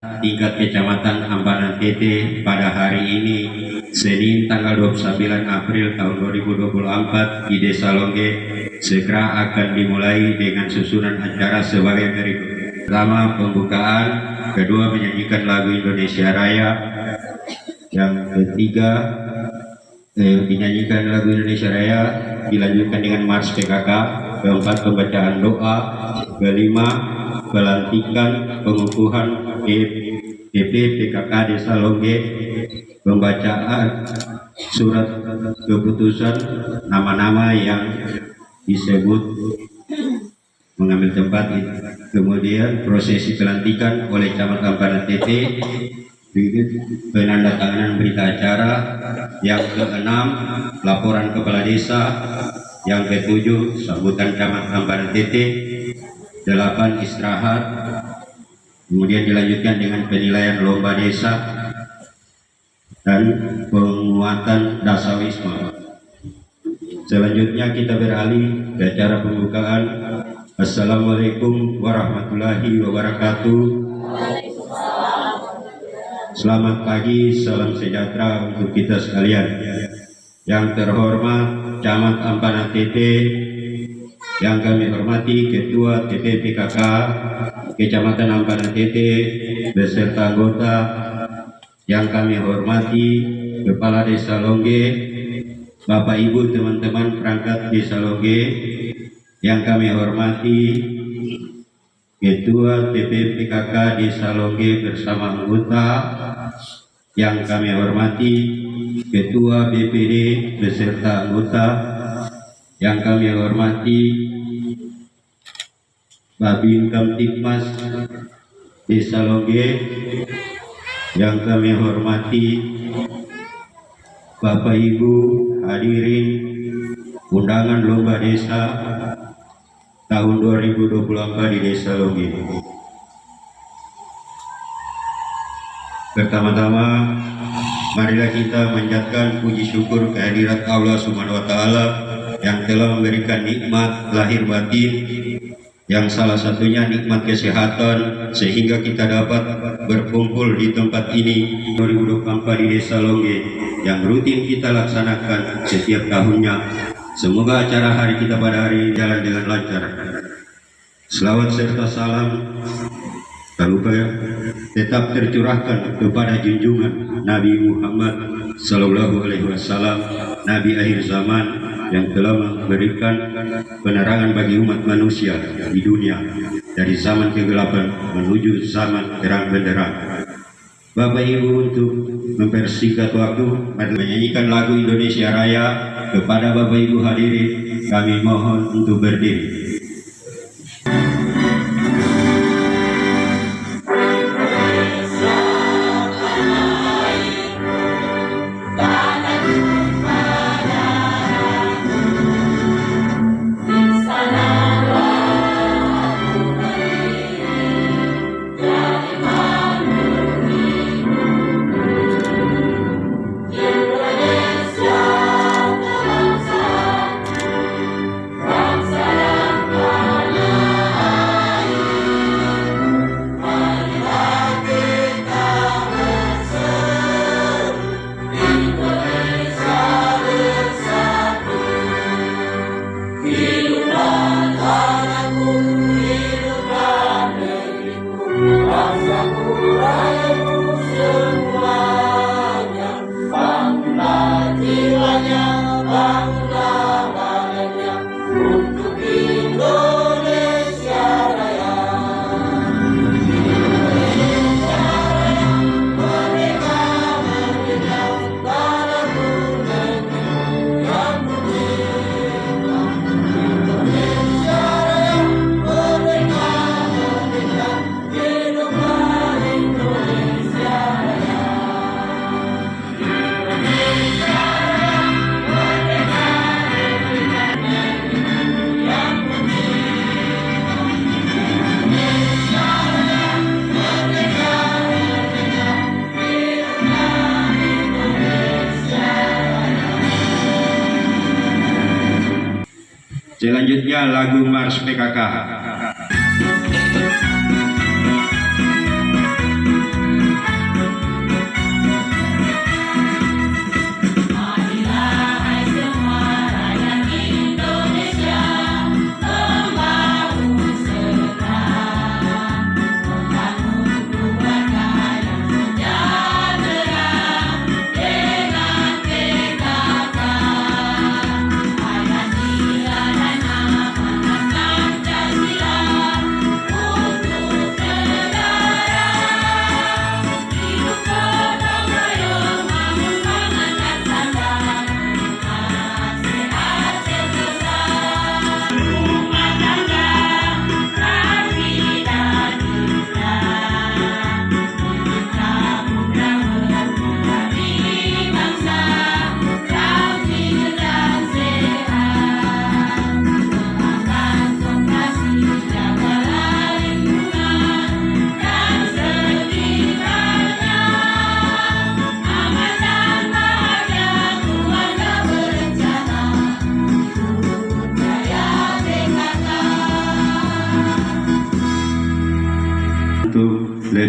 tingkat Kecamatan Ambanan Tete pada hari ini Senin tanggal 29 April tahun 2024 di Desa Longge segera akan dimulai dengan susunan acara sebagai berikut. Pertama, pembukaan, kedua menyanyikan lagu Indonesia Raya, yang ketiga dinyanyikan lagu Indonesia Raya dilanjutkan dengan Mars PKK, keempat pembacaan doa, kelima pelantikan pengukuhan DP PKK Desa Longge, pembacaan surat keputusan nama-nama yang disebut mengambil tempat itu. Kemudian prosesi pelantikan oleh Camat Ambanan Tete, penandatanganan berita acara, yang keenam laporan kepala desa, yang ketujuh sambutan Camat Ambanan Tete, 8 istirahat, kemudian dilanjutkan dengan penilaian lomba desa dan penguatan dasawisma. Selanjutnya kita beralih ke acara pembukaan. Assalamualaikum warahmatullahi wabarakatuh. Selamat pagi, salam sejahtera untuk kita sekalian. Yang terhormat Camat Ambanan Tete, yang kami hormati Ketua TPPKK Kecamatan Ambanan Tete beserta anggota, yang kami hormati Kepala Desa Longge, Bapak Ibu teman-teman perangkat Desa Longge, yang kami hormati Ketua TPPKK Desa Longge bersama anggota, yang kami hormati Ketua BPD beserta anggota, yang kami hormati Babin Kamtipmas Desa Longge, yang kami hormati Bapak Ibu hadirin undangan lomba desa tahun 2024 di Desa Longge. Pertama-tama, marilah kita menjadikan puji syukur kehadirat Allah Subhanahu wa Ta'ala yang telah memberikan nikmat lahir batin, yang salah satunya nikmat kesehatan, sehingga kita dapat berkumpul di tempat ini 2024 di Desa Longge yang rutin kita laksanakan setiap tahunnya. Semoga acara hari kita pada hari ini jalan dengan lancar. Selawat serta salam tak lupa tetap tercurahkan kepada junjungan Nabi Muhammad Sallallahu Alaihi Wasallam, Nabi akhir zaman yang telah memberikan penerangan bagi umat manusia di dunia dari zaman kegelapan menuju zaman terang benderang. Bapak Ibu, untuk mempersingkat waktu, mari menyanyikan lagu Indonesia Raya. Kepada Bapak Ibu hadirin kami mohon untuk berdiri. Selanjutnya lagu Mars PKK.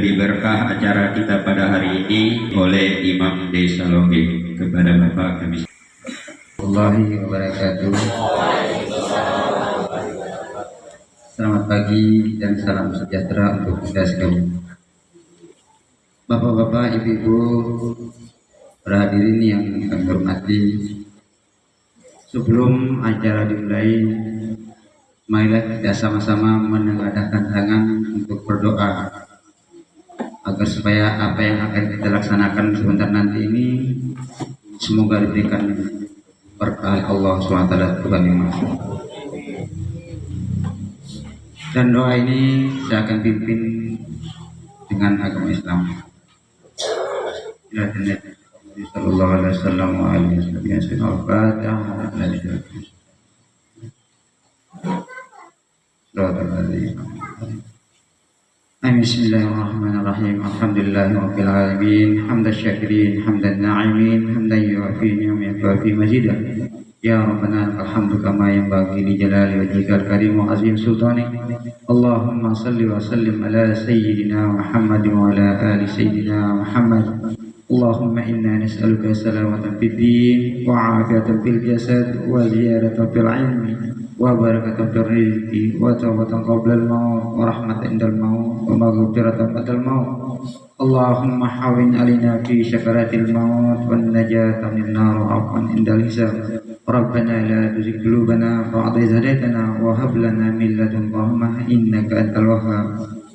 lebih berkah acara kita pada hari ini oleh Imam Desa Longge. Kepada Bapak kami Warahmatullahi wabarakatuh. Selamat pagi dan salam sejahtera untuk kita sekalian. Bapak-bapak, ibu-ibu, para hadirin yang kami hormati, sebelum acara dimulai, marilah kita sama-sama menengadahkan tangan untuk berdoa agar supaya apa yang akan kita laksanakan sebentar nanti ini semoga diberikan berkah Allah SWT Tuhan yang Maha. Dan doa ini saya akan pimpin dengan agama Islam. Sallallahu alaihi wasallam wa alihi wasallam. Bismillahirrahmanirrahim. Alhamdulillahirabbil alamin. Hamdan syakirin, hamdan na'imin, hamdan yu'afi ni'am yu'afi mazidah. Ya Rabbana alhamdu kama yanbaghi li jalali wajhikal karim wa azim sultanik. Allahumma salli wa sallim ala sayyidina Muhammad wa ala ali sayyidina Muhammad. Allahumma inna nas'aluka salamatan fid din wa afiyatan fil jasad wa ziyadatan fil ilmi wa barakatan fil rizqi wa tawbatan qabla al-maut wa rahmatan indal maut wa maghfiratan ba'dal maut. Allahumma hawin alina fi syakaratil maut wa najatan min nar wa afwan indal hisab. Rabbana la tuzigh qulubana ba'da idh hadaytana wa hab lana min ladunka rahmah innaka antal wahhab.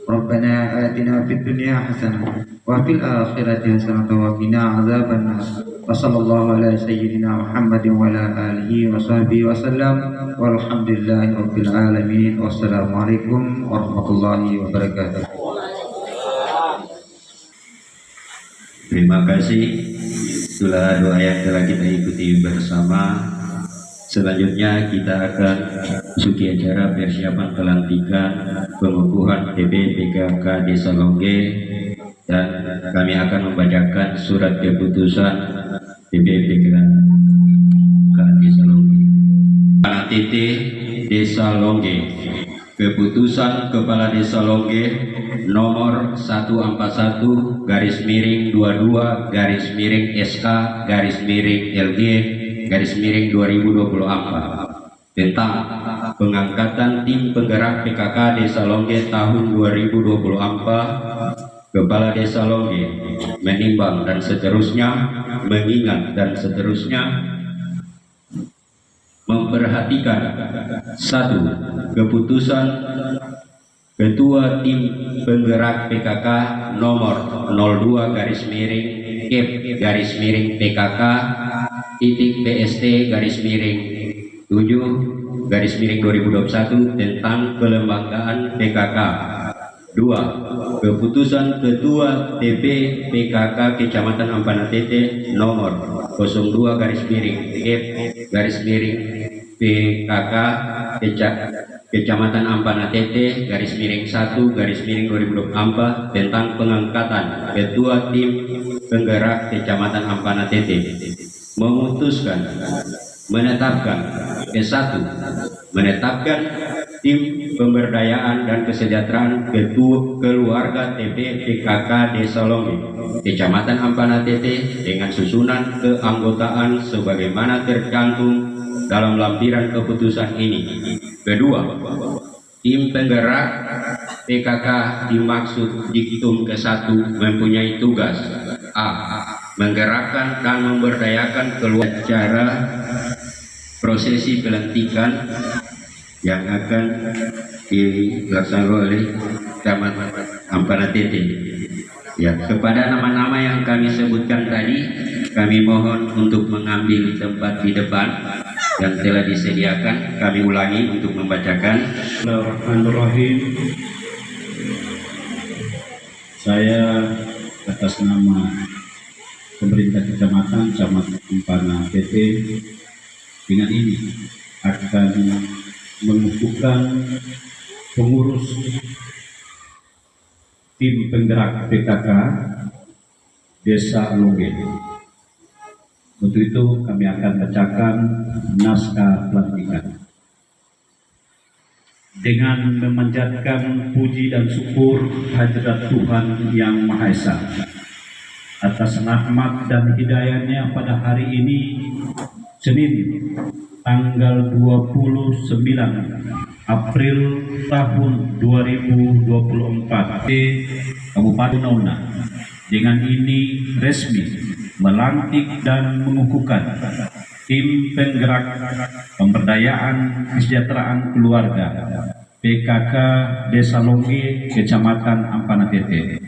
Rabbana atina fid dunya hasanah wa fil akhirati hasanah wa qina adzabannar. Wa sallallahu ala sayyidina Muhammadin wa ala alihi wa sahbihi wa sallam. Walhamdulillahi rabbil alamin. Wassalamualaikum warahmatullahi wabarakatuh. terima kasih. Itulah doa yang telah kita ikuti bersama. Selanjutnya kita akan masuki acara persiapan pelantikan pengukuhan TB PKK Desa Longge, dan kami akan membacakan surat keputusan TB PKK Desa Longge. TT Desa Longge. Keputusan Kepala Desa Longge nomor 141 garis miring 22 garis miring SK garis miring LG garis miring 2024 tentang pengangkatan tim penggerak PKK Desa Longge tahun 2024. Kepala Desa Longge menimbang dan seterusnya, mengingat dan seterusnya, memperhatikan satu, keputusan Ketua Tim Penggerak PKK nomor 02 garis miring KEP garis miring PKK titik PST garis miring 7 garis miring 2021 tentang kelembagaan PKK. 2. Keputusan Ketua TP PKK Kecamatan Ampana Tete nomor 02 garis miring KEP garis miring PKK Kecamatan Ampana Tete garis miring 1 garis miring 2024 tentang pengangkatan Ketua Tim Penggerak Kecamatan Ampana Tete. Memutuskan menetapkan ke-1, menetapkan tim pemberdayaan dan kesejahteraan keluarga TP PKK Desa Longge Kecamatan Ampana Tete dengan susunan keanggotaan sebagaimana tercantum dalam lampiran keputusan ini. Kedua, tim penggerak PKK dimaksud diktum ke-1 mempunyai tugas A. Menggerakkan dan memberdayakan keluarga secara prosesi pelantikan yang akan dilaksanakan oleh Camat Ampana Tete. Ya, kepada nama-nama yang kami sebutkan tadi, kami mohon untuk mengambil tempat di depan yang telah disediakan. Kami ulangi untuk membacakan. Bismillahirrahmanirrahim. Saya atas nama pemerintah kecamatan Camat Ampana Tete dengan ini akan mengukuhkan pengurus tim penggerak PKK Desa Longge. Untuk itu kami akan bacakan naskah pelantikan. dengan memanjatkan puji dan syukur hadirat Tuhan Yang Maha Esa atas rahmat dan hidayahnya pada hari ini, Senin tanggal 29 April tahun 2024 di Kabupaten Nauna. Dengan ini resmi melantik dan mengukuhkan tim penggerak pemberdayaan kesejahteraan keluarga PKK Desa Longge, Kecamatan Ampana Tete.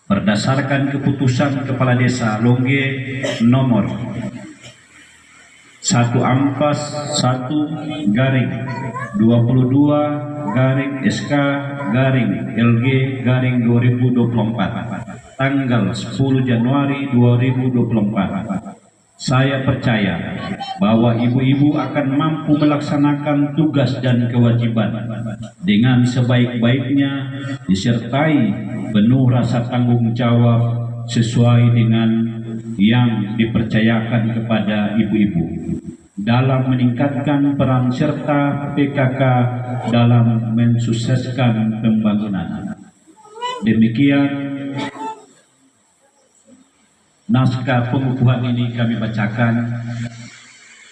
Berdasarkan keputusan Kepala Desa Longge nomor 1 Ampas 1 garing 22 garing SK garing LG garing 2024 tanggal 10 Januari 2024. Saya percaya bahwa ibu-ibu akan mampu melaksanakan tugas dan kewajiban dengan sebaik-baiknya, disertai penuh rasa tanggung jawab sesuai dengan yang dipercayakan kepada ibu-ibu dalam meningkatkan peran serta PKK dalam mensukseskan pembangunan. Demikian naskah pengukuhan ini kami bacakan.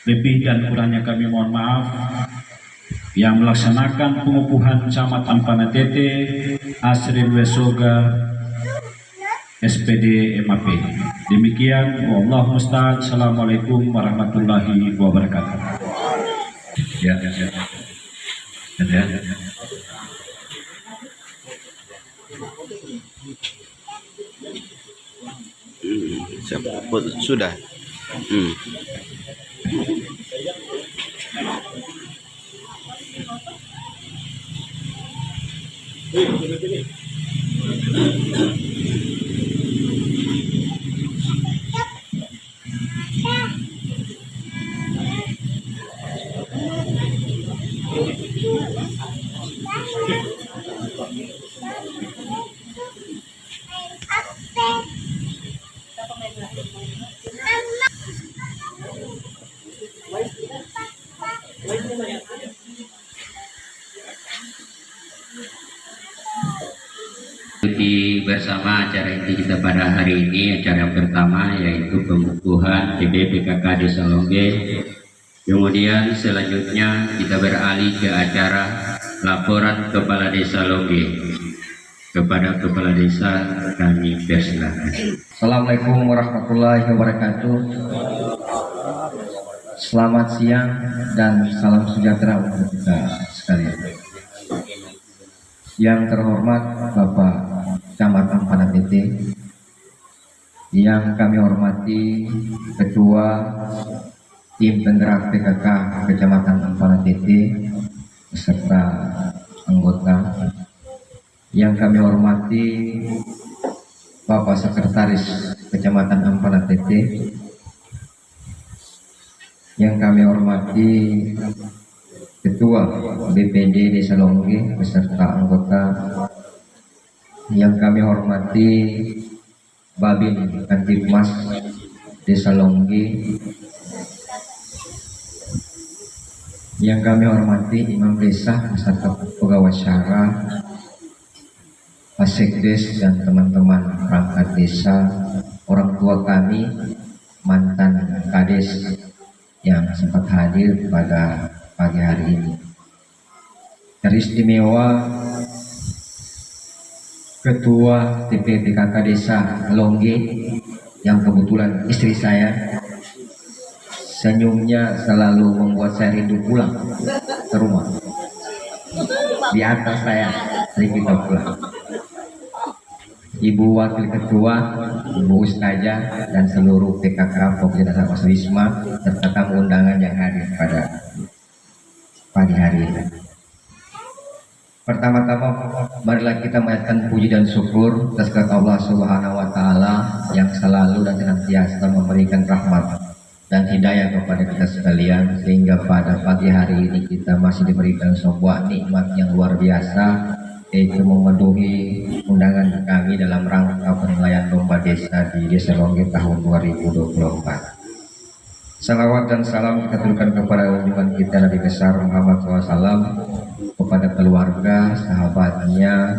Lebih dan kurangnya kami mohon maaf. Yang melaksanakan pengukuhan Camat Ampana Tete, Asrin Wesoga, SPD MAP. Demikian, wallahu musta'an. Assalamualaikum warahmatullahi wabarakatuh. Ya. Sudah. Ikuti bersama acara inti kita pada hari ini, acara pertama yaitu pengukuhan TB PKK Desa Longge. Kemudian selanjutnya kita beralih ke acara laporan Kepala Desa Longge. Kepada Kepala Desa kami persilakan. Assalamualaikum warahmatullahi wabarakatuh. Selamat siang dan salam sejahtera untuk kita sekalian. Yang terhormat Bapak Camat Ampana Tete, yang kami hormati Ketua Tim Penggerak PKK Kecamatan Ampana Tete beserta anggota, yang kami hormati Bapak Sekretaris Kecamatan Ampana Tete, yang kami hormati Ketua BPD Desa Longge beserta anggota, yang kami hormati Babin Kantipmas Desa Longge, yang kami hormati Imam Desa beserta pegawai syara, Pasekdes dan teman-teman perangkat desa, orang tua kami, mantan Kades yang sempat hadir pada pagi hari ini. Teristimewa Ketua TP PKK Desa Longge yang kebetulan istri saya, senyumnya selalu membuat saya rindu pulang ke rumah. Di atas saya, jadi kita pulang. Ibu Wakil Ketua, Ibu Ustazah, dan seluruh PKK Popularitas Mas Wisma serta tamu undangan yang hadir pada pagi hari ini. Pertama-tama, marilah kita mengaturkan puji dan syukur atas kehadirat Allah Subhanahu wa Ta'ala yang selalu dan senantiasa memberikan rahmat dan hidayah kepada kita sekalian, sehingga pada pagi hari ini kita masih diberikan sebuah nikmat yang luar biasa, yaitu memenuhi undangan kami dalam rangka penilaian lomba desa di Desa Longge tahun 2024. Salawat dan salam kita turunkan kepada junjungan kita Nabi besar Muhammad SAW, kepada keluarga, sahabatnya,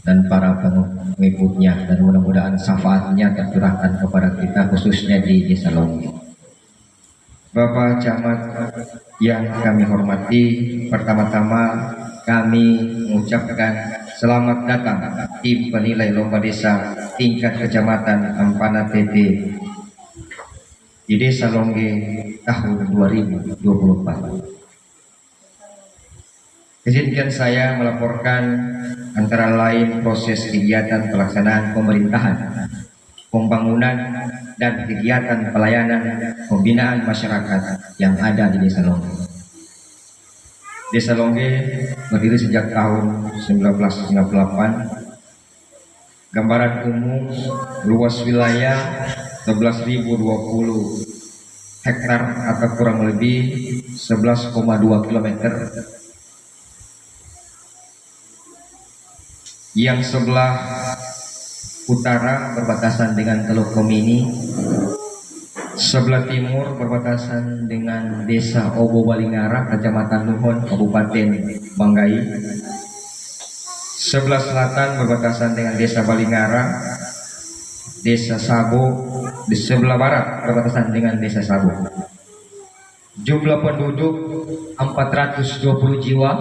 dan para pengikutnya, dan mudah-mudahan syafaatnya tercurahkan kepada kita khususnya di Desa Longge. Bapak Camat yang kami hormati, pertama-tama kami mengucapkan selamat datang tim penilai lomba desa tingkat kecamatan Ampana TT di Desa Longge tahun 2024. Izinkan saya melaporkan antara lain proses kegiatan pelaksanaan pemerintahan, pembangunan, dan kegiatan pelayanan pembinaan masyarakat yang ada di Desa Longge. Desa Longge berdiri sejak tahun 1998. Gambaran umum luas wilayah 11.020 hektar atau kurang lebih 11,2 km. Yang sebelah utara berbatasan dengan Teluk Komini, sebelah timur berbatasan dengan Desa Obo Balingara, Kecamatan Luhon, Kabupaten Banggai. Sebelah selatan berbatasan dengan Desa Balingara, Desa Sabo. Di sebelah barat berbatasan dengan Desa Sabo. Jumlah penduduk 420 jiwa,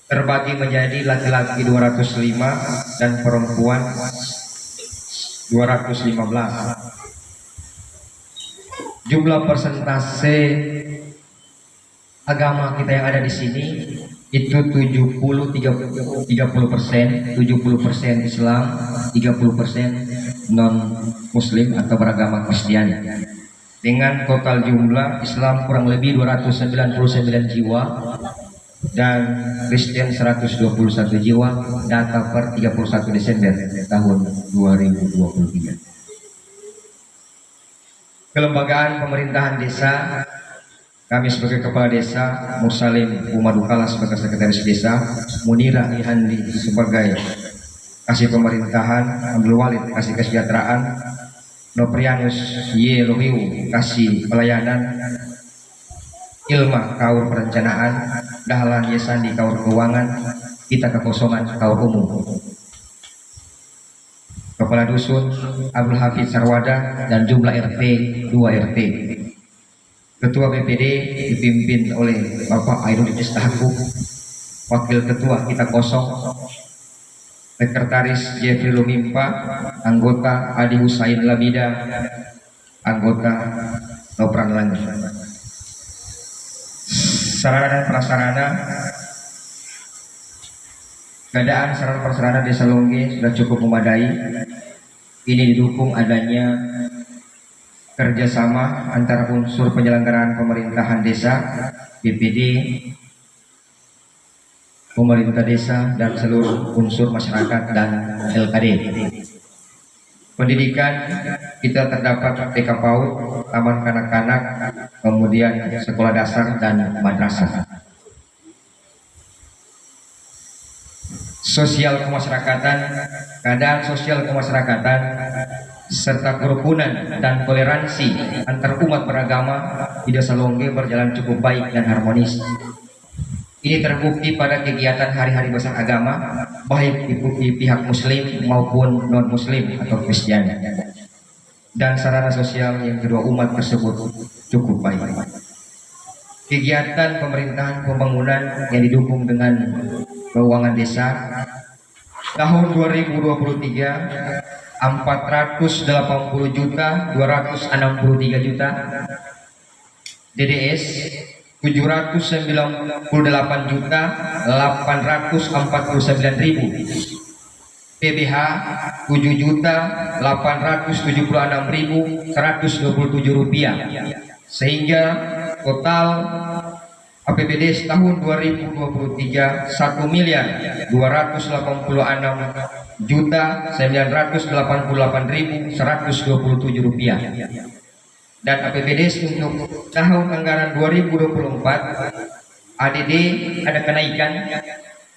terbagi menjadi laki-laki 205 dan perempuan 215. Jumlah persentase agama kita yang ada di sini itu 70-30%, 70% Islam, 30% non Muslim atau beragama Kristiani. Dengan total jumlah Islam kurang lebih 299 jiwa dan Kristen 121 jiwa, data per 31 Desember tahun 2023. Kelembagaan pemerintahan desa, kami sebagai kepala desa, Musalim Umadukala sebagai sekretaris desa, Munira Ihandi sebagai kasih pemerintahan, Abdul Walid kasih kesejahteraan, Noprianus Y. Lohiu kasih pelayanan, Ilma kaur perencanaan, Dahlan Yesandi kaur keuangan, kita kekosongan kaur umum. Kepala dusun Abdul Hafiz Sarwada dan jumlah RT 2 RT. Ketua BPD dipimpin oleh Bapak Ainuddin Istahaku. Wakil ketua kita kosong. Sekretaris Jeffrey Lumimpa, anggota Adi Husain Labida, anggota Nopran Langit. Sarana dan prasarana, keadaan sarana prasarana Desa Longge sudah cukup memadai. Ini didukung adanya kerjasama antara unsur penyelenggaraan pemerintahan desa, BPD, pemerintah desa, dan seluruh unsur masyarakat dan LKD. Pendidikan kita terdapat TK PAUD, taman kanak-kanak, kemudian sekolah dasar dan madrasah. Sosial kemasyarakatan, keadaan sosial kemasyarakatan, serta kerukunan dan toleransi antar umat beragama di Desa Longge berjalan cukup baik dan harmonis. Ini terbukti pada kegiatan hari-hari besar agama, baik di pihak Muslim maupun non-Muslim atau Kristen. Dan sarana sosial yang kedua umat tersebut cukup baik. Kegiatan pemerintahan pembangunan yang didukung dengan keuangan desa tahun 2023 480 juta 263 juta, DDS 798 juta 849 ribu, PBH 7 juta 876 ribu 127 rupiah, sehingga total APBD tahun 2023 1 miliar 286 juta 988 ribu 127 rupiah. Dan APBD untuk tahun anggaran 2024 ADD ada kenaikan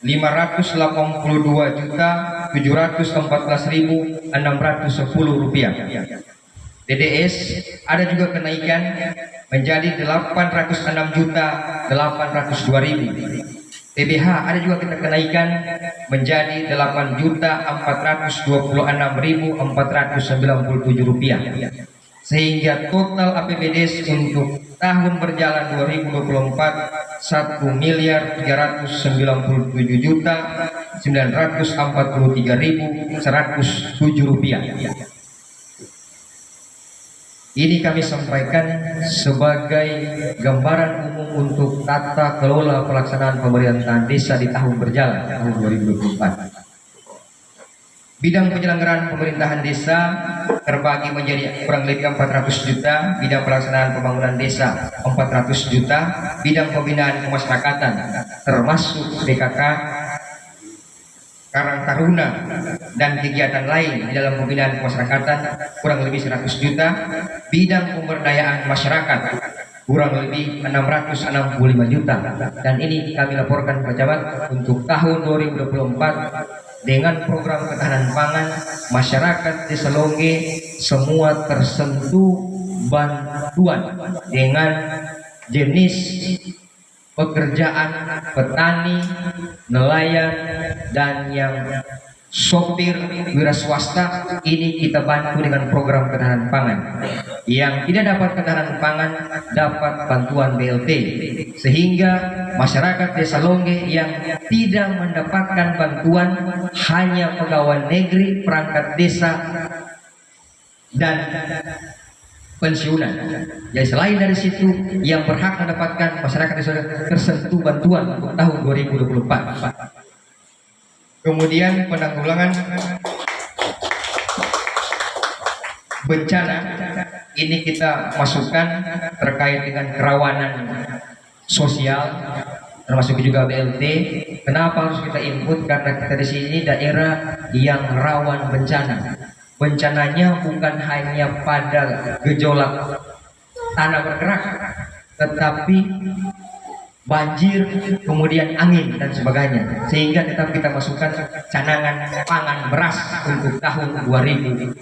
582 juta 714 ribu 610 rupiah. DDS ada juga kenaikan menjadi 806 juta 802 ribu. PBH ada juga kita kenaikan menjadi Rp8.426.497, sehingga total APBD untuk tahun berjalan 2024 Rp1.393.107. Ini kami sampaikan sebagai gambaran umum untuk tata kelola pelaksanaan pemerintahan desa di tahun berjalan tahun 2024. Bidang penyelenggaraan pemerintahan desa terbagi menjadi kurang lebih 400 juta, bidang pelaksanaan pembangunan desa 400 juta, bidang pembinaan kemasyarakatan termasuk PKK, Karang Taruna dan kegiatan lain di dalam pembinaan kemasyarakatan kurang lebih 100 juta, bidang pemberdayaan masyarakat kurang lebih 665 juta, dan ini kami laporkan Pak Camat untuk tahun 2024 dengan program ketahanan pangan masyarakat Desa Longge semua tersentuh bantuan dengan jenis pekerjaan petani, nelayan, dan yang sopir wira swasta. Ini kita bantu dengan program ketahanan pangan. Yang tidak dapat ketahanan pangan dapat bantuan BLT, sehingga masyarakat Desa Longge yang tidak mendapatkan bantuan hanya pegawai negeri, perangkat desa, dan pensiunan. Jadi selain dari situ yang berhak mendapatkan masyarakat desa tersentuh bantuan untuk tahun 2024. Kemudian penanggulangan bencana ini kita masukkan terkait dengan kerawanan sosial, termasuk juga BLT. Kenapa harus kita input? Karena kita di sini daerah yang rawan bencana. Bencananya bukan hanya pada gejolak tanah bergerak, tetapi banjir, kemudian angin dan sebagainya, sehingga tetap kita masukkan cadangan pangan beras untuk tahun 2024.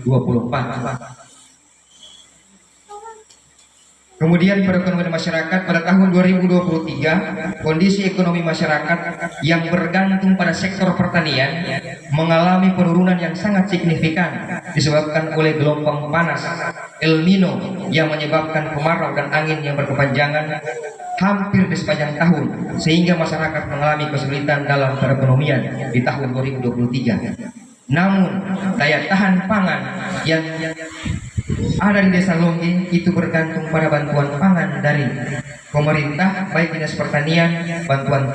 Kemudian perekonomian masyarakat pada tahun 2023, kondisi ekonomi masyarakat yang bergantung pada sektor pertanian mengalami penurunan yang sangat signifikan disebabkan oleh gelombang panas El Nino yang menyebabkan kemarau dan angin yang berkepanjangan hampir di sepanjang tahun, sehingga masyarakat mengalami kesulitan dalam perekonomian di tahun 2023. Namun daya tahan pangan yang ada di Desa Longge itu bergantung pada bantuan pangan dari pemerintah, baik dinas pertanian, bantuan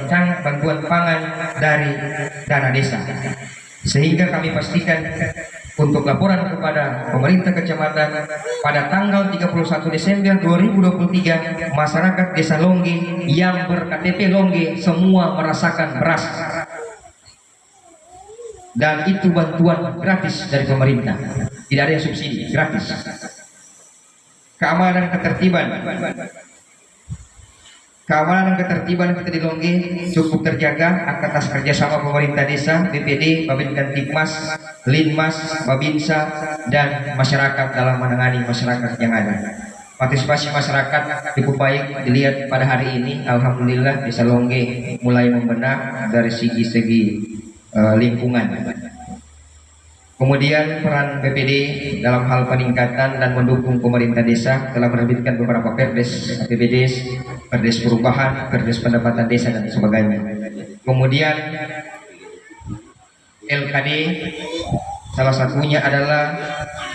pangan dari dana desa, sehingga kami pastikan untuk laporan kepada pemerintah kecamatan pada tanggal 31 Desember 2023 masyarakat Desa Longge yang berKTP Longge semua merasakan beras, dan itu bantuan gratis dari pemerintah, tidak ada yang subsidi, gratis. Keamanan dan ketertiban kita di Longge cukup terjaga atas kerjasama pemerintah desa, BPD, Babinkan Tipmas, Linmas, Babinsa, dan masyarakat dalam menangani masyarakat yang ada. Partisipasi masyarakat cukup baik dilihat pada hari ini. Alhamdulillah Desa Longge mulai membenah dari segi lingkungan. Kemudian peran BPD dalam hal peningkatan dan mendukung pemerintah desa telah menerbitkan beberapa perdes, APBD, perdes perubahan, perdes pendapatan desa dan sebagainya. Kemudian LKD salah satunya adalah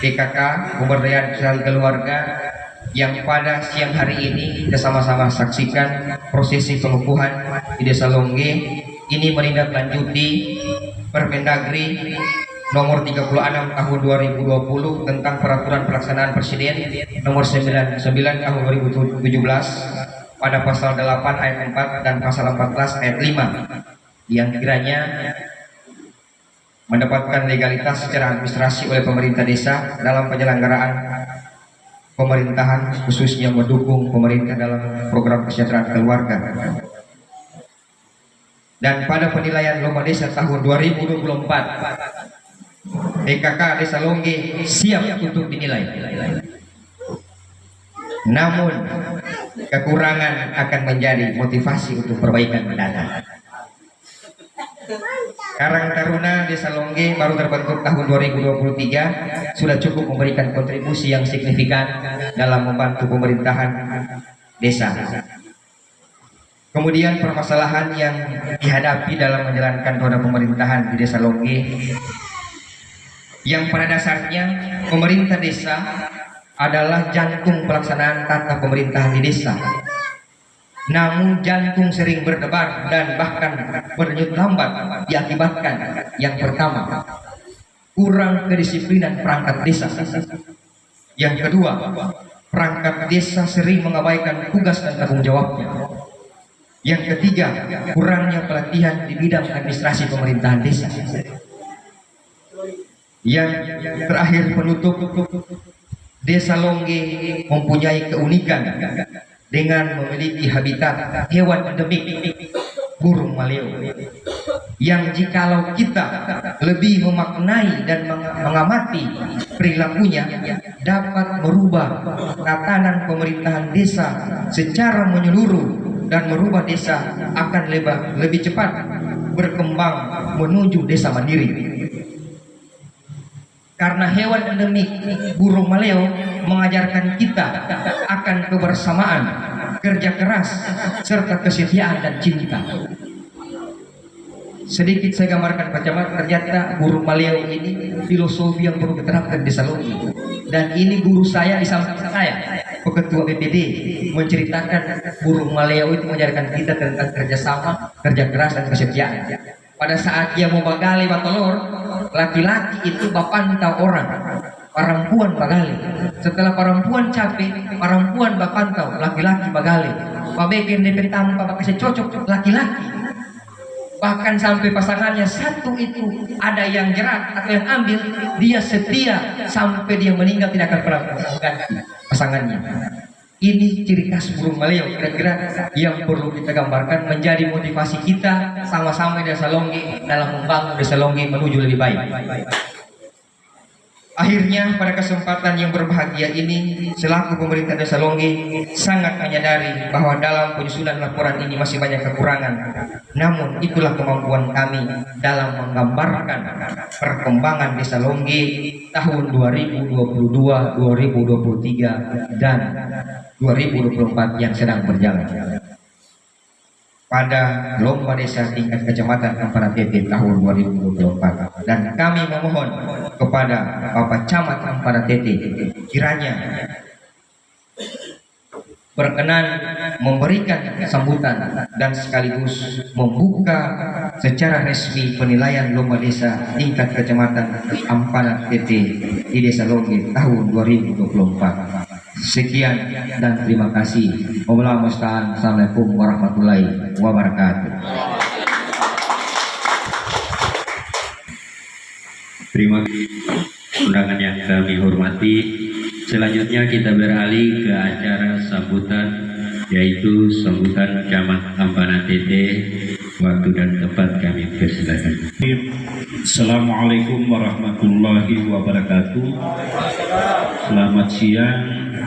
PKK, pemberdayaan sosial keluarga, yang pada siang hari ini kita sama-sama saksikan prosesi pengukuhan di Desa Longge. Ini menindaklanjuti Permendagri nomor 36 tahun 2020 tentang peraturan pelaksanaan presiden nomor 99 tahun 2017 pada pasal 8 ayat 4 dan pasal 14 ayat 5 yang kiranya mendapatkan legalitas secara administrasi oleh pemerintah desa dalam penyelenggaraan pemerintahan, khususnya mendukung pemerintah dalam program kesejahteraan keluarga. Dan pada penilaian lomba desa tahun 2024, PKK Desa Longge siap untuk dinilai. Namun kekurangan akan menjadi motivasi untuk perbaikan mendatang. Karang Taruna Desa Longge baru terbentuk tahun 2023 sudah cukup memberikan kontribusi yang signifikan dalam membantu pemerintahan desa. Kemudian permasalahan yang dihadapi dalam menjalankan roda pemerintahan di Desa Longge, yang pada dasarnya pemerintah desa adalah jantung pelaksanaan tata pemerintahan di desa. Namun jantung sering berdebar dan bahkan berdenyut lambat diakibatkan yang pertama, kurang kedisiplinan perangkat desa. Yang kedua, perangkat desa sering mengabaikan tugas dan tanggung jawabnya. Yang ketiga, kurangnya pelatihan di bidang administrasi pemerintahan desa. Yang terakhir penutup, Desa Longge mempunyai keunikan dengan memiliki habitat hewan endemik burung maleo, yang jikalau kita lebih memaknai dan mengamati perilakunya dapat merubah tatanan pemerintahan desa secara menyeluruh dan merubah desa akan lebih cepat berkembang menuju desa mandiri. Karena hewan endemik burung maleo mengajarkan kita akan kebersamaan, kerja keras, serta kesetiaan dan cinta. Sedikit saya gambarkan Pak Camat, ternyata burung maleo ini filosofi yang perlu diterapkan di Desa Longge. Dan ini guru saya di samping saya, Ketua BPD, menceritakan burung maleo itu mengajarkan kita tentang kerjasama, kerja keras, dan kesetiaan. Pada saat dia mau bagali batolor, laki-laki itu bapantau orang, perempuan bagali. Setelah perempuan capek, perempuan bapantau, laki-laki bagali. Pabeken DP tanpa pakai cocok laki-laki. Bahkan sampai pasangannya satu itu ada yang jerat atau yang ambil, dia setia sampai dia meninggal tidak akan pernah mengganti pasangannya. Ini ciri khas burung maleo, kira-kira yang perlu kita gambarkan menjadi motivasi kita sama-sama di Desa Longge dalam membangun Desa Longge menuju lebih baik. Akhirnya pada kesempatan yang berbahagia ini, selaku pemerintah Desa Longge sangat menyadari bahwa dalam penyusunan laporan ini masih banyak kekurangan. Namun itulah kemampuan kami dalam menggambarkan perkembangan Desa Longge tahun 2022, 2023, dan 2024 yang sedang berjalan. Pada lomba desa tingkat kecamatan Ampana Tete tahun 2024, dan kami memohon kepada Bapak Camat Ampana Tete kiranya berkenan memberikan sambutan dan sekaligus membuka secara resmi penilaian lomba desa tingkat kecamatan Ampana Tete di Desa Longge tahun 2024. Sekian dan terima kasih. Wallahu musta'an. Assalamualaikum warahmatullahi wabarakatuh. Terima kasih undangan yang kami hormati. Selanjutnya kita beralih ke acara sambutan, yaitu sambutan Camat Ampana Tete. Waktu dan tempat kami persilakan. Assalamualaikum warahmatullahi wabarakatuh. Selamat siang,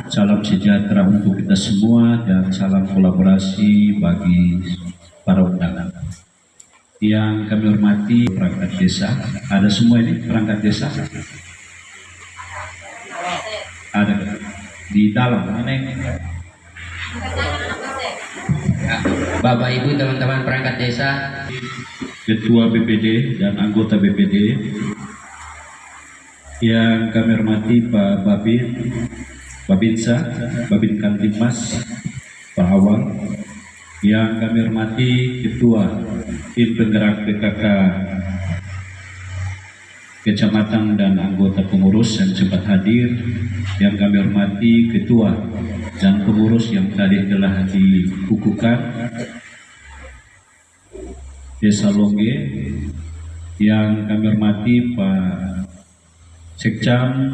salam sejahtera untuk kita semua dan salam kolaborasi bagi para undangan. Yang kami hormati perangkat desa, ada semua ini perangkat desa? Ada di dalam mana ini? Bapak Ibu teman-teman perangkat desa, Ketua BPD dan anggota BPD yang kami hormati Pak Babin, Babinsa, Babin Kantimas, Pak Awang, yang kami hormati Ketua Tim Penggerak PKK Kecamatan dan anggota pengurus yang sempat hadir, yang kami hormati Ketua dan pengurus yang tadi telah dikukuhkan Desa Longge, yang kami hormati Pak Sekcam,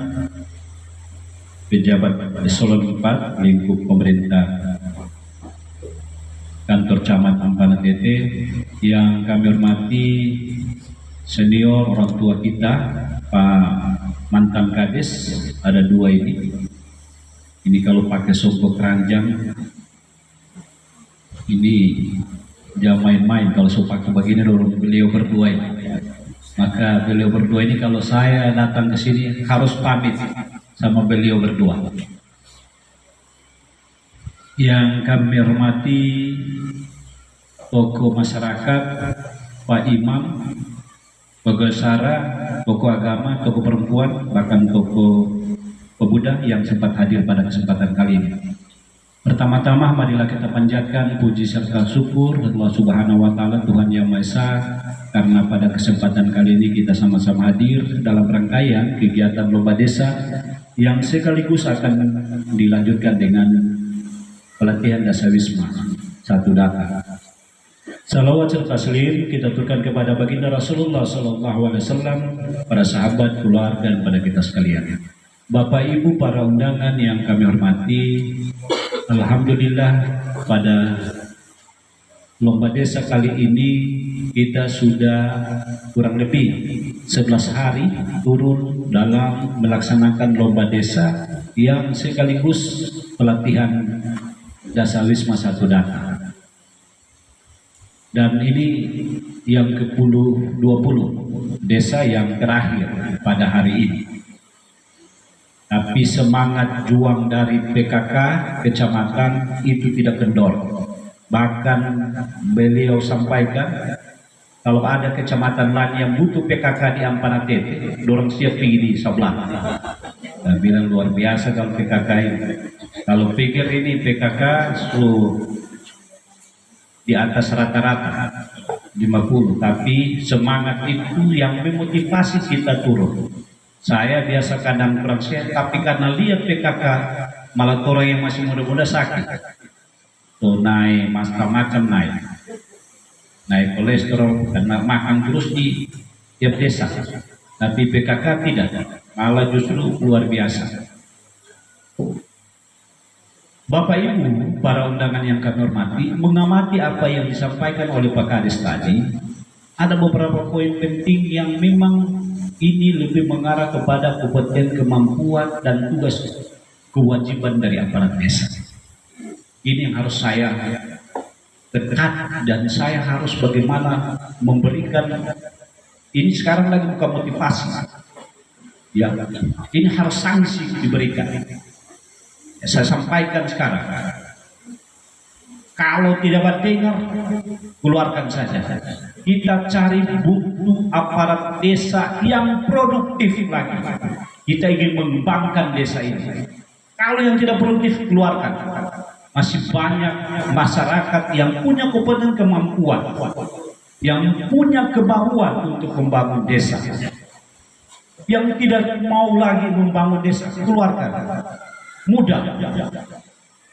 pejabat eselon 4 lingkup pemerintah kantor Camat Ampana Tete, yang kami hormati senior orang tua kita Pak mantan Kades, ada dua ini kalau pakai songkok keranjang ini jangan main-main kalau pakai begini dulu, beliau berdua ini. Maka beliau berdua ini kalau saya datang ke sini harus pamit sama beliau berdua. Yang kami hormati tokoh masyarakat, Pak Imam, tokoh Sara, tokoh agama, tokoh perempuan, bahkan tokoh pemuda yang sempat hadir pada kesempatan kali ini. Pertama-tama marilah kita panjatkan puji serta syukur Allah Subhanahu wa taala, Tuhan Yang Maha Esa, karena pada kesempatan kali ini kita sama-sama hadir dalam rangkaian kegiatan lomba desa yang sekaligus akan dilanjutkan dengan pelatihan Dasawisma satu data. Salawat serta salim kita aturkan kepada baginda Rasulullah Sallallahu Alaihi Wasallam, para sahabat, keluarga, dan pada kita sekalian. Bapak Ibu para undangan yang kami hormati, alhamdulillah pada lomba desa kali ini kita sudah kurang lebih 11 hari turun dalam melaksanakan lomba desa yang sekaligus pelatihan Dasawisma satu data. Dan ini yang ke-20 desa yang terakhir pada hari ini. Tapi semangat juang dari PKK kecamatan itu tidak kendor. Bahkan beliau sampaikan kalau ada kecamatan lain yang butuh PKK di Ampana Tete, dorong siap pergi di sebelah. Dan bilang luar biasa kalau PKK ini. Kalau pikir ini PKK di atas rata-rata 50, tapi semangat itu yang memotivasi kita turun. Saya biasa kadang kurang sehat, tapi karena lihat PKK malah orang yang masih muda-muda sakit, tuh naik macam-macam, naik kolesterol karena makan terus di tiap desa. Tapi PKK tidak, malah justru luar biasa. Bapak Ibu, para undangan yang kami hormati, mengamati apa yang disampaikan oleh Pak Kades tadi, ada beberapa poin penting yang memang ini lebih mengarah kepada kompetensi, kemampuan, dan tugas kewajiban dari aparat desa. Ini yang harus saya tekan, dan saya harus bagaimana memberikan, ini sekarang lagi bukan motivasi, ya, ini harus sanksi diberikan. Saya sampaikan sekarang, kalau tidak mendengar, keluarkan saja. Kita cari butuh aparat desa yang produktif lagi. Kita ingin mengembangkan desa ini. Kalau yang tidak produktif, keluarkan. Masih banyak masyarakat yang punya kompetensi, kemampuan, yang punya kemauan untuk membangun desa. Yang tidak mau lagi membangun desa, keluarkan. Mudah,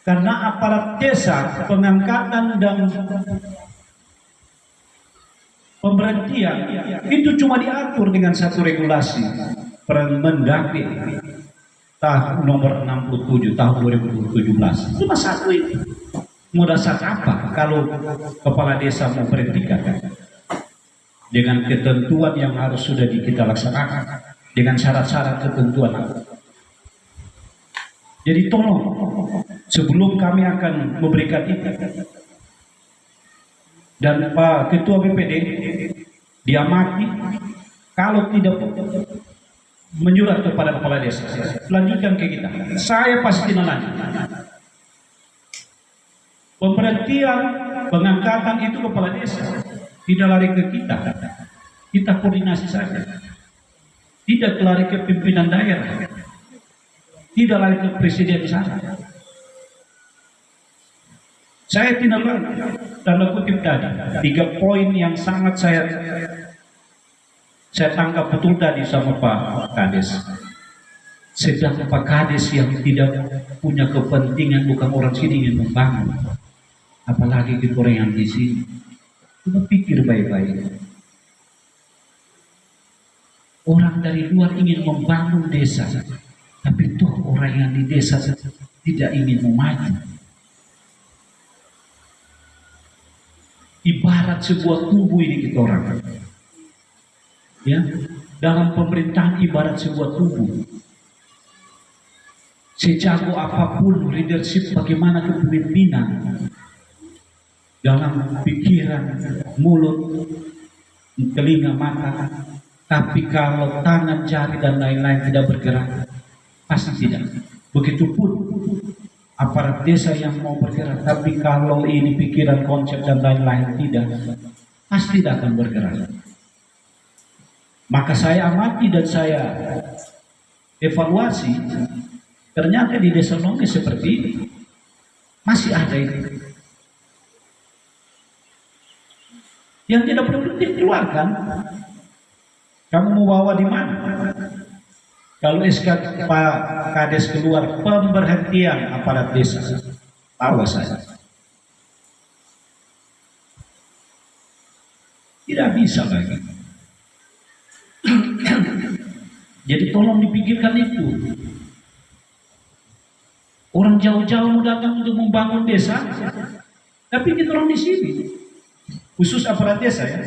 karena aparat desa pengangkatan dan pemberhentian itu cuma diatur dengan satu regulasi Permendagri tahun nomor 67 tahun 2017. Cuma satu itu. Mau dasar apa kalau kepala desa mau berhentikan? Dengan ketentuan yang harus sudah kita laksanakan, dengan syarat-syarat ketentuan. Jadi tolong, sebelum kami akan memberikan itu, dan Pak Ketua BPD diamati, kalau tidak menyurat kepada kepala desa, lanjutkan ke kita. Saya pasti melanjut. Pemberhentian, pengangkatan itu kepala desa, tidak lari ke kita. Kita koordinasi saja. Tidak lari ke pimpinan daerah. Tidak lari ke presiden sana. Saya tidak lari, tanda kutip tadi 3 poin yang sangat saya tangkap betul tadi sama Pak Kades. Sedang Pak Kades yang tidak punya kepentingan, bukan orang sini ingin membangun, apalagi kita orang yang di sini. Coba pikir baik-baik. Orang dari luar ingin membangun desa, tapi toh orang yang di desa tidak ingin maju. Ibarat sebuah tubuh ini kita orang. Ya, dalam pemerintahan ibarat sebuah tubuh. Sejago apapun leadership, bagaimana kepemimpinan dalam pikiran, mulut, telinga, mata, Tapi kalau tangan, jari dan lain-lain tidak bergerak, pasti tidak. Begitupun aparat desa yang mau bergerak, tapi kalau ini pikiran, konsep dan lain-lain tidak, pasti tidak akan bergerak. Maka saya amati dan saya evaluasi, ternyata di Desa Longge seperti ini masih ada itu. Yang tidak produktif keluarkan. Kamu mau bawa di mana? Kalau SK Pak Kades keluar pemberhentian aparat desa, bawa saya. Tidak bisa lagi. Jadi tolong dipikirkan itu. Orang jauh-jauh datang untuk membangun desa, tapi kita orang di sini, khusus aparat desa ya.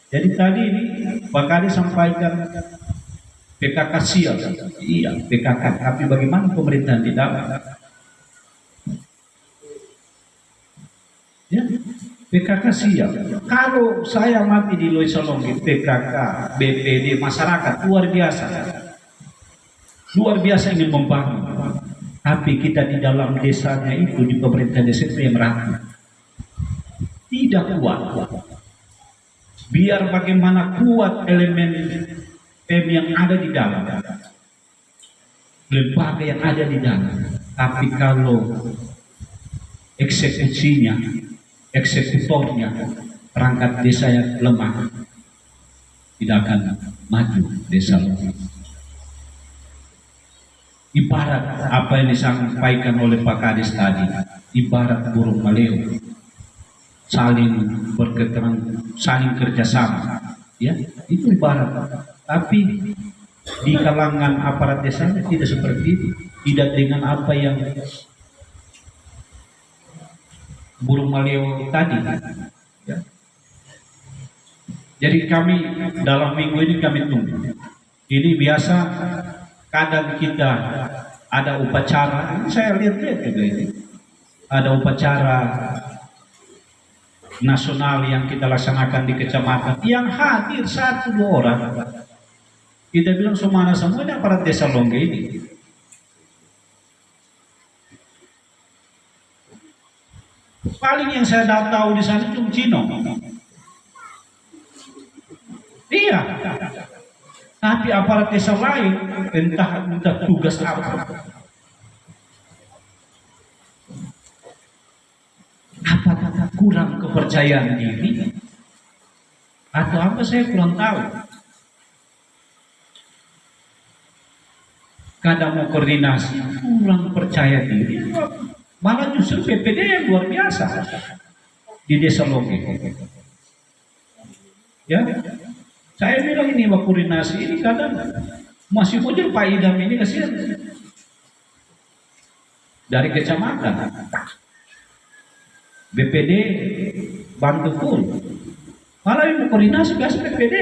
Jadi tadi ini Pak Kades sampaikan PKK siap, iya PKK, tapi bagaimana pemerintahan di dalam? Ya, PKK siap. Kalau saya mati di Loisa Longge, PKK, BPD, masyarakat luar biasa ingin membangun. Tapi kita di dalam desanya itu, di pemerintahan desa itu yang rapuh, tidak kuat. Biar bagaimana kuat elemen yang ada di dalam, lembaga yang ada di dalam, tapi kalau eksekusinya, eksekutornya, perangkat desa yang lemah, tidak akan maju desa. Ibarat apa yang disampaikan oleh Pak Kades tadi, ibarat burung maleo, saling saling kerjasama, ya itu ibarat. Tapi di kalangan aparat desa tidak seperti itu, tidak dengan apa yang burung maleo tadi. Ya. Jadi kami dalam minggu ini kami tunggu. Ini biasa kadang kita ada upacara, saya lihat juga ini ada upacara nasional yang kita laksanakan di kecamatan, yang hadir 1-2 orang. Kita bilang semuanya aparat desa Longge ini. Paling yang saya tahu di sana cuma Cino. Iya. Tapi aparat desa lain entah tugas apa. Apakah kurang kepercayaan diri atau apa, saya kurang tahu. Kadang mau koordinasi kurang percaya diri, malah justru PPD yang luar biasa di Desa Longge. Ya, saya bilang ini mau koordinasi ini kadang masih muncul Pak Idam ini kasihan dari kecamatan. BPD bantu pun, malah yang koordinasi biasa BPD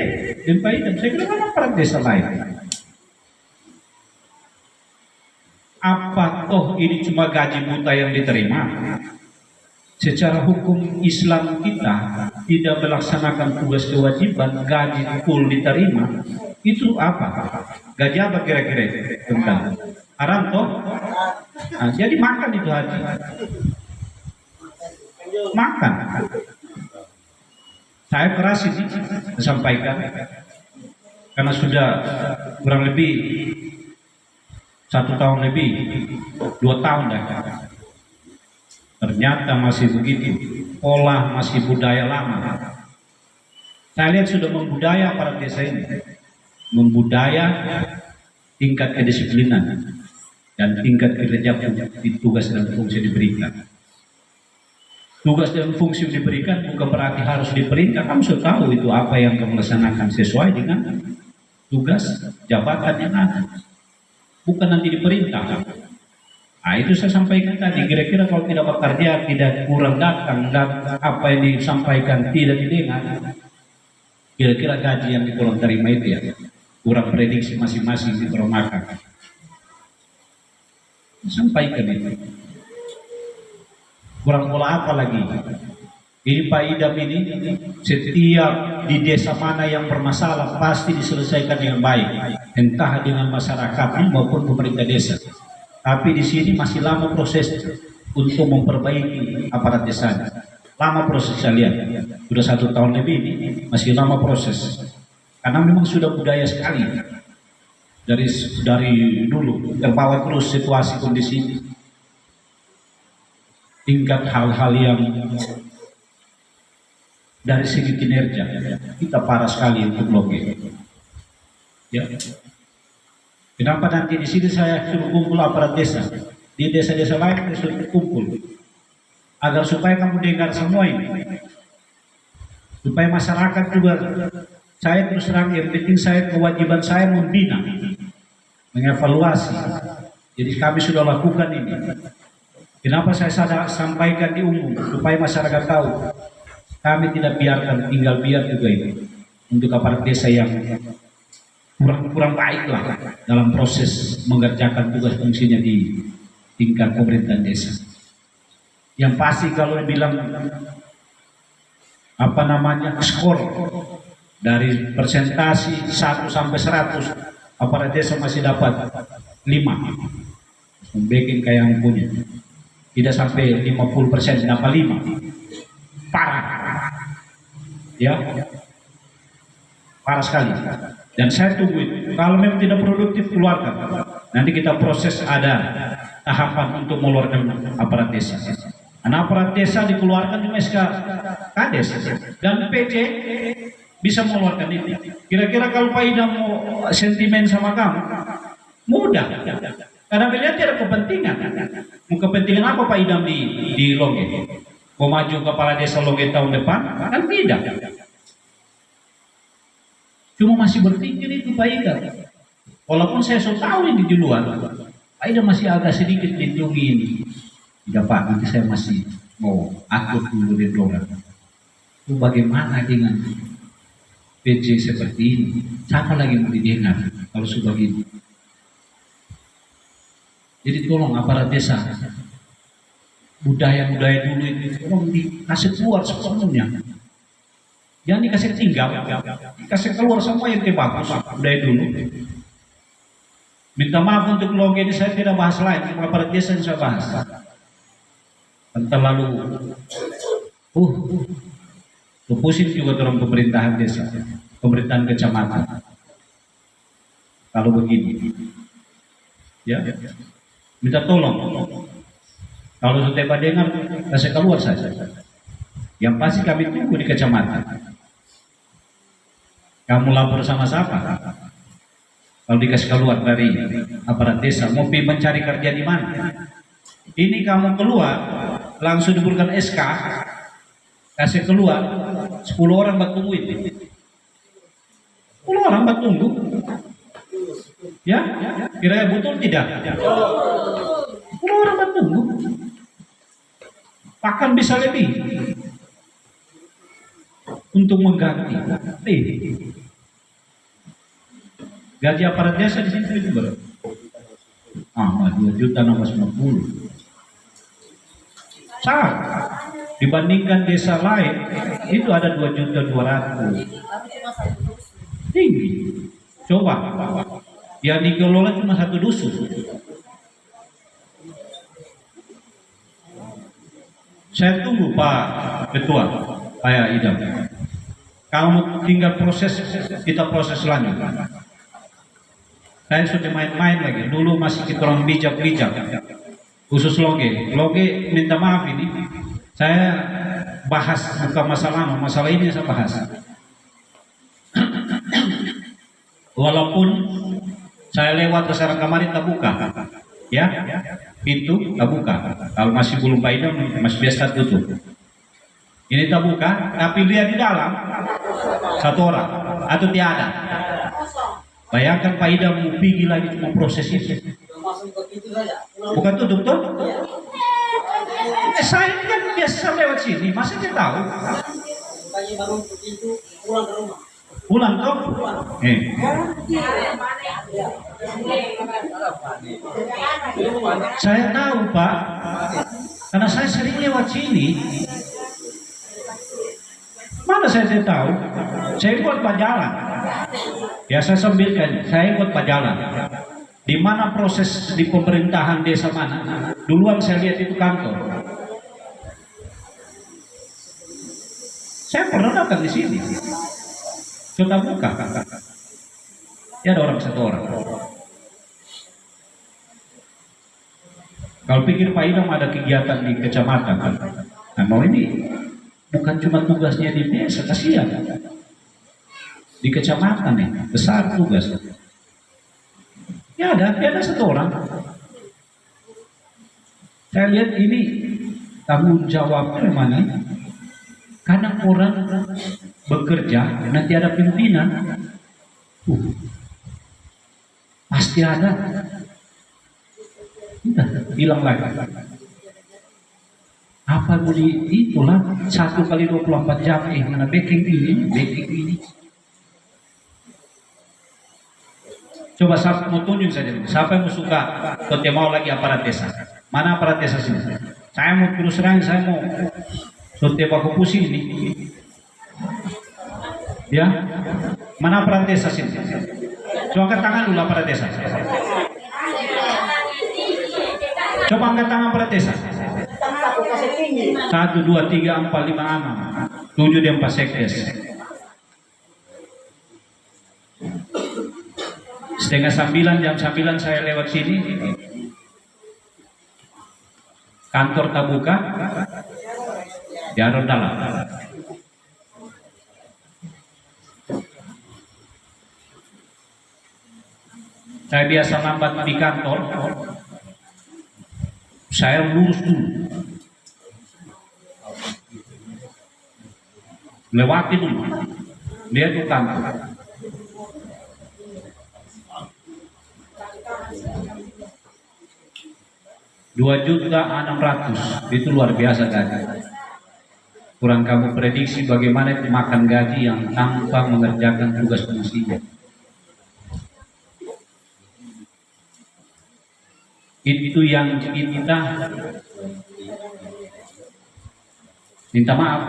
dan Pak Idam. Saya bilang mana aparat desa lain? Apa toh ini cuma gaji buta yang diterima? Secara hukum Islam kita tidak melaksanakan tugas kewajiban, gaji full diterima. Itu apa? Gaji apa kira-kira tentang haram toh? Nah, jadi makan itu haji. Makan. Saya keras ini sampaikan karena sudah kurang lebih 1 tahun lebih, 2 tahun dah. Ternyata masih begitu, pola masih budaya lama. Saya lihat sudah membudaya para desa ini, membudaya tingkat kedisiplinan dan tingkat kerja tugas dan fungsi diberikan. Tugas dan fungsi diberikan bukan berarti harus diperintah. Kamu sudah tahu itu apa yang kamu laksanakan sesuai dengan tugas jabatan yang ada. Bukan nanti diperintah. Nah, itu saya sampaikan tadi. Kira-kira kalau tidak bekerja, tidak kurang datang, dan apa yang disampaikan tidak didengar, kira-kira gaji yang kurang terima itu ya kurang prediksi masing-masing di makan. Sampaikan itu. Kurang pola apa lagi Ini Pak Idam ini setiap di desa mana yang bermasalah pasti diselesaikan dengan baik, entah dengan masyarakat maupun pemerintah desa. Tapi di sini masih lama proses untuk memperbaiki aparat desa. Lama proses saya lihat, sudah 1 tahun lebih ini masih lama proses. Karena memang sudah budaya sekali dari dulu terbawa terus situasi kondisi tingkat hal-hal yang dari segi kinerja kita parah sekali untuk loge. Ya. Kenapa nanti di sini saya suruh kumpul aparat desa, di desa-desa lain saya suruh kumpul, agar supaya kamu dengar semua ini, supaya masyarakat juga. Saya terus terang, yang penting saya kewajiban saya membina, mengevaluasi. Jadi kami sudah lakukan ini. Kenapa saya sampaikan di umum supaya masyarakat tahu. Kami tidak biarkan tinggal biar juga itu untuk aparat desa yang kurang baik lah dalam proses mengerjakan tugas fungsinya di tingkat pemerintahan desa. Yang pasti kalau bilang skor dari persentasi 1 sampai 100 aparat desa masih dapat 5. Membikin kayak yang punya. Tidak sampai 50% dapat 5. Parah. Ya, parah sekali. Dan saya tunggu itu. Kalau memang tidak produktif, keluarkan. Nanti kita proses, ada tahapan untuk mengeluarkan aparat desa. Karena aparat desa dikeluarkan di SK Kades dan PC bisa mengeluarkan itu. Kira-kira kalau Pak Idam mau sentimen sama kamu, mudah. Karena beliau tidak kepentingan. Mau kepentingan apa Pak Idam di Loge? Mau maju kepala desa Loge tahun depan? Kan tidak. Cuma masih berpikir itu Pak Idam. Walaupun saya sudah tahu ini di luar, Pak Idam masih agak sedikit lindungi ini. Tidak Pak, nanti saya masih mau atur dulu di dolar. Itu bagaimana dengan PJ seperti ini? Siapa lagi mau didengar kalau sudah begini? Jadi tolong aparat desa, budaya-budaya dulu itu tolong dikasih keluar sepenuhnya. Jangan dikasih tinggal, dikasih keluar semua yang bagus budaya dulu. Minta maaf untuk Loge ini saya tidak bahas lain, aparat desa yang saya bahas. Terlalu pusing juga dalam pemerintahan desa, pemerintahan kecamatan. Kalau begini, ya. Minta tolong. Kalau sudah dengar, kasih keluar saja. Yang pasti kami tunggu di kecamatan. Kamu lapor sama siapa? Kalau dikasih keluar dari aparat desa, mau mencari kerja di mana? Ini kamu keluar, langsung diberikan SK, kasih keluar, 10 orang bertunggu itu. 10 orang bertunggu. Ya, kira-kira betul tidak? 10 orang bertunggu. Bahkan bisa lebih untuk mengganti. Gaji aparat desa di sini itu berapa? 2.650.000. Sangat. Dibandingkan desa lain itu ada 2.200.000. Tinggi. Coba. Yang dikelola cuma 1 dusun. Saya tunggu Pak Ketua, Pak Idam. Kalau tinggal proses, kita proses selanjutnya. Saya sudah main-main lagi. Dulu masih kita orang bijak-bijak. Khusus Loge. Loge minta maaf ini. Saya bahas bukan masalah ini saya bahas. Walaupun saya lewat ke sarang kemarin tak buka, ya, pintu tak buka. Kalau masih belum Pak Idam masih biasa tutup. Ini tak buka, tapi lihat di dalam 1 orang atau tiada. Bayangkan Pak Idam mau pergi lagi cuma proses itu. Bukan tutup tuh? Saya kan biasa lewat sini, masa dia tahu? Pulang toh? Saya tahu Pak, karena saya sering lewat sini. saya tidak tahu, saya buat pajalan. Ya saya sambilkan, saya buat pajalan. Di mana proses di pemerintahan desa mana? Duluan saya lihat itu kantor. Saya pernah datang di sini. Sudah buka. Ya ada orang satu orang. Kalau pikir Pak Idam ada kegiatan di kecamatan, nah mau ini bukan cuma tugasnya di desa, kasihan. Di kecamatan nih, besar tugas. Ya ada satu orang. Saya lihat ini tanggung jawabnya mana? Karena orang bekerja nanti ada pimpinan, pasti ada. Udah, bilang lagi. Apa boleh itulah 1 kali 24 jam mana backing ini. Coba mau tunjuk saja. Siapa yang mau suka atau dia mau lagi aparat desa? Mana aparat desa sini? Saya mau terus terang, saya mau sote baku pusing ini. Ya, mana aparat desa sini? Coba angkat tangan dulu aparat desa. Coba angkat tangan aparat desa. 1, 2, 3, 4, 5, 6, 7 dan 4 sekdes. Setengah 9, jam 9 saya lewat sini. Kantor tak buka. Jarum dalam. Saya biasa lambat di kantor. Saya lurus dulu. Lewati dulu. Lihat ke kantor. Rp2.600.000 itu luar biasa gaji. Kurang kamu prediksi bagaimana itu makan gaji yang tanpa mengerjakan tugas fungsinya. Itu yang kita minta maaf,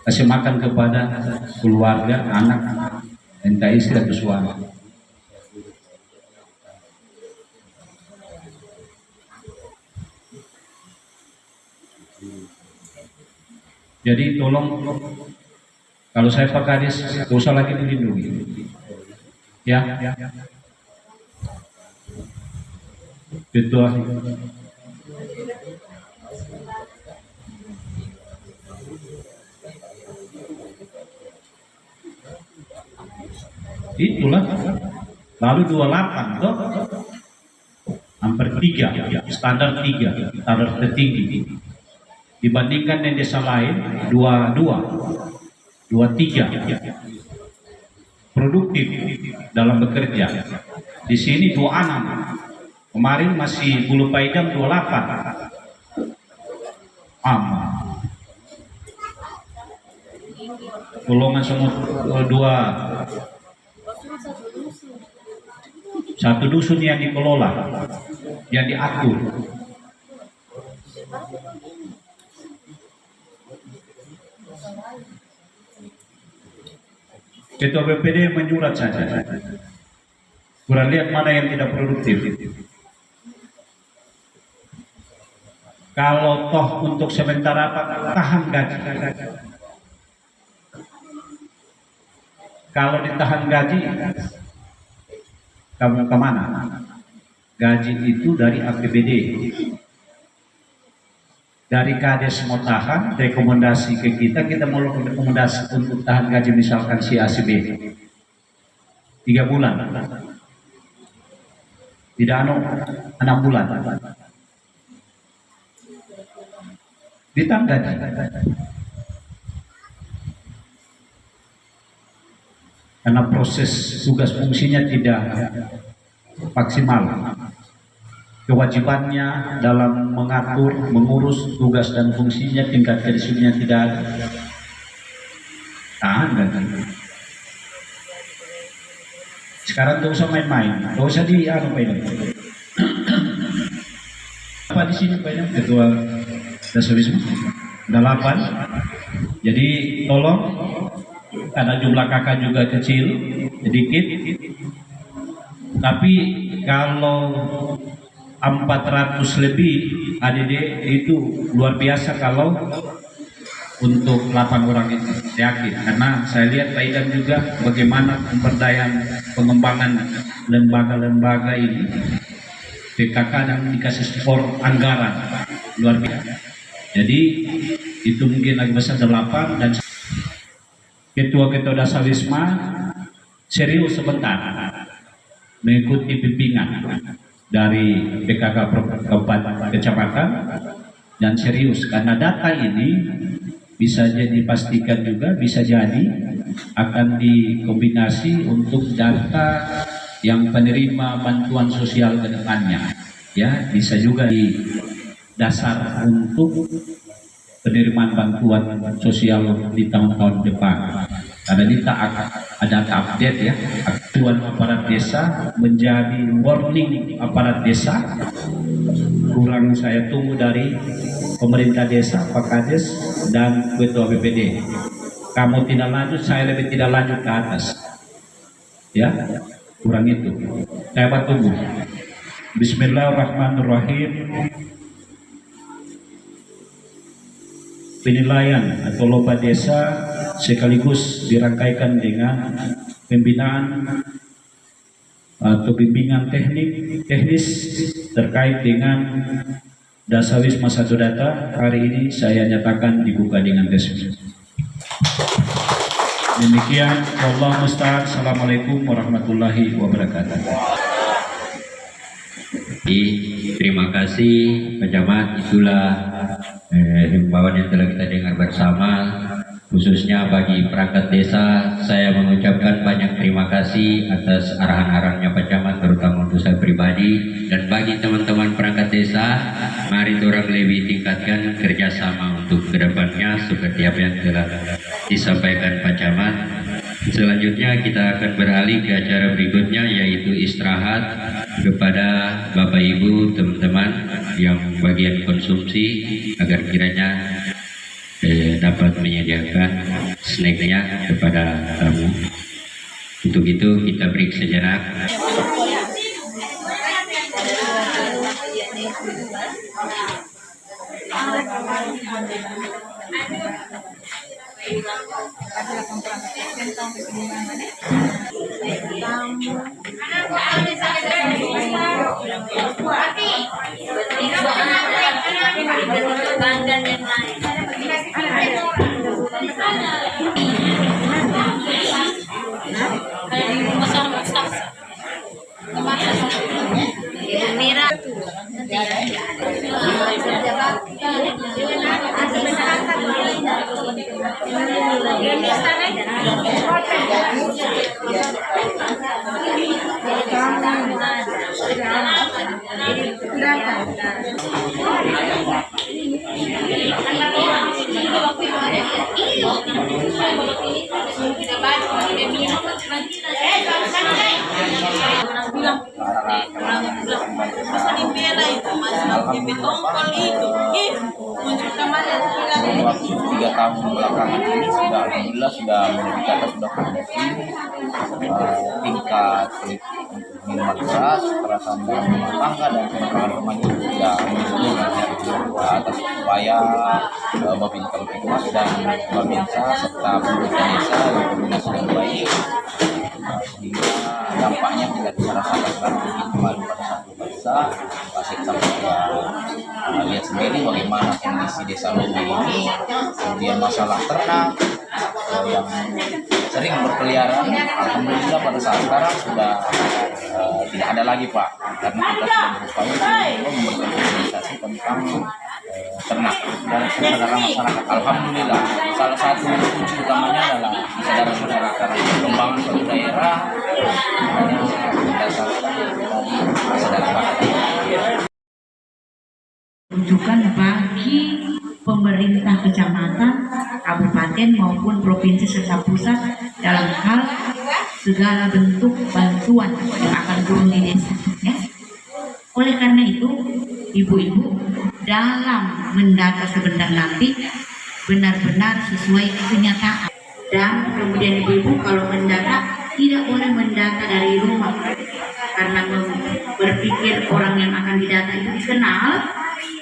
kasih makan kepada keluarga, anak, entah istri atau suami. Jadi tolong, kalau saya Pak Kadis, tidak usah lagi dilindungi. Ya. Betul. Itulah. Lalu 28 toh, hampir 3, standar 3, standar tertinggi. Dibandingkan dengan desa lain 23 produktif dalam bekerja. Di sini 26. Kemarin masih Bulu Paidam 28. Aman. Golongan semua 2. Satu dusun yang dikelola, yang diatur. Ketua BPD menyurat saja. Kurang lihat mana yang tidak produktif. Kalau toh untuk sementara tahan gaji. Kalau ditahan gaji, kamu kemana? Gaji itu dari APBD. Dari Kades mau tahan, rekomendasi ke kita mau rekomendasi untuk tahan gaji misalkan si ACB 3 bulan, tidak 6 bulan, ditahan gaji. Karena proses tugas fungsinya tidak maksimal. Kewajibannya dalam mengatur, mengurus tugas dan fungsinya, tingkat kedisiplinan tidak ada. Tahan kan? Sekarang tidak usah main-main, tidak usah di apa di sini banyak ketua Dasar Wisma 8. Jadi tolong karena jumlah kakak juga kecil sedikit. Tapi kalau 400 lebih ADD itu luar biasa kalau untuk 8 orang itu, saya yakin. Karena saya lihat Pak Idam juga bagaimana pemberdayaan pengembangan lembaga-lembaga ini, PKK dan dikasih support anggaran luar biasa. Jadi itu mungkin lagi besar 8, dan ketua-ketua dasar Wisma serius sebentar mengikuti bimbingan dari PKK Kabupaten Kecamatan, dan serius karena data ini bisa jadi dipastikan juga bisa jadi akan dikombinasi untuk data yang penerima bantuan sosial ke depannya, ya bisa juga di dasar untuk penerimaan bantuan sosial di tahun-tahun depan. Karena kita akan ada update ya, acuan aparat desa menjadi warning aparat desa. Kurang saya tunggu dari pemerintah desa, Pak Kades dan Ketua BPD. Kamu tidak lanjut, saya lebih tidak lanjut ke atas. Ya, kurang itu. Saya tunggu. Bismillahirrahmanirrahim. Penilaian atau lomba desa sekaligus dirangkaikan dengan pembinaan atau bimbingan teknis terkait dengan Dasar Wisma 1 Data. Hari ini saya nyatakan dibuka dengan resmi. Demikian, wallahu musta'an. Assalamualaikum warahmatullahi wabarakatuh. Terima kasih pencamat, itulah himbauan yang telah kita dengar bersama. Khususnya bagi perangkat desa, saya mengucapkan banyak terima kasih atas arahan-arahannya Pak Camat, terutama untuk saya pribadi. Dan bagi teman-teman perangkat desa, mari orang lebih tingkatkan kerjasama untuk kedepannya seperti apa yang telah disampaikan Pak Camat. Selanjutnya kita akan beralih ke acara berikutnya, yaitu istirahat kepada Bapak Ibu, teman-teman yang bagian konsumsi, agar kiranya dapat menyediakan snacknya kepada tamu. Untuk itu kita break sejenak. Waktu 3 tahun belakangan ini sudah alhamdulillah sudah menjadi kata sudah promosi tingkat minuman keras, kekerasan dalam rumah tangga dan penyerangan remaja sudah menunjukkan atas upaya Babinsa Kapolres dan Babinsa serta pemerintah desa berkoordinasi dengan baik, sehingga dampaknya tidak bisa rasakan sekarang kembali pada satu desa. Pasti sampai lihat sendiri bagaimana kondisi desa Lobe ini, kemudian masalah ternak yang sering berkeliaran. Alhamdulillah pada saat sekarang sudah tidak ada lagi Pak, karena kita sudah berupaya untuk memberikan sosialisasi tentang ternak dan kesadaran masyarakat. Alhamdulillah salah satu kunci utamanya adalah kesadaran masyarakat. Perkembangan suatu daerah hanya berdasarkan dari kesadaran masyarakat. Rujukan bagi pemerintah kecamatan, kabupaten maupun provinsi serta pusat dalam hal segala bentuk bantuan yang akan turun di desa. Ya. Oleh karena itu, ibu-ibu dalam mendata sebentar nanti benar-benar sesuai kenyataan. Dan kemudian ibu-ibu kalau mendata tidak boleh mendata dari rumah, karena berpikir orang yang akan didata itu dikenal,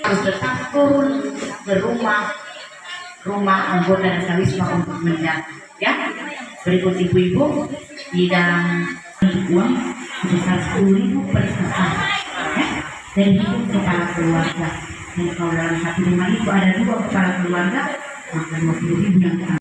harus tetap turun ke rumah anggota dasar wisma untuk mendata. Ya, berikut ibu-ibu di dalam uang sebesar 10.000 per kakak, ya, dari hidup kepala keluarga. Dan kalau dalam satu rumah itu ada 2 kepala keluarga, maka 20.000 yang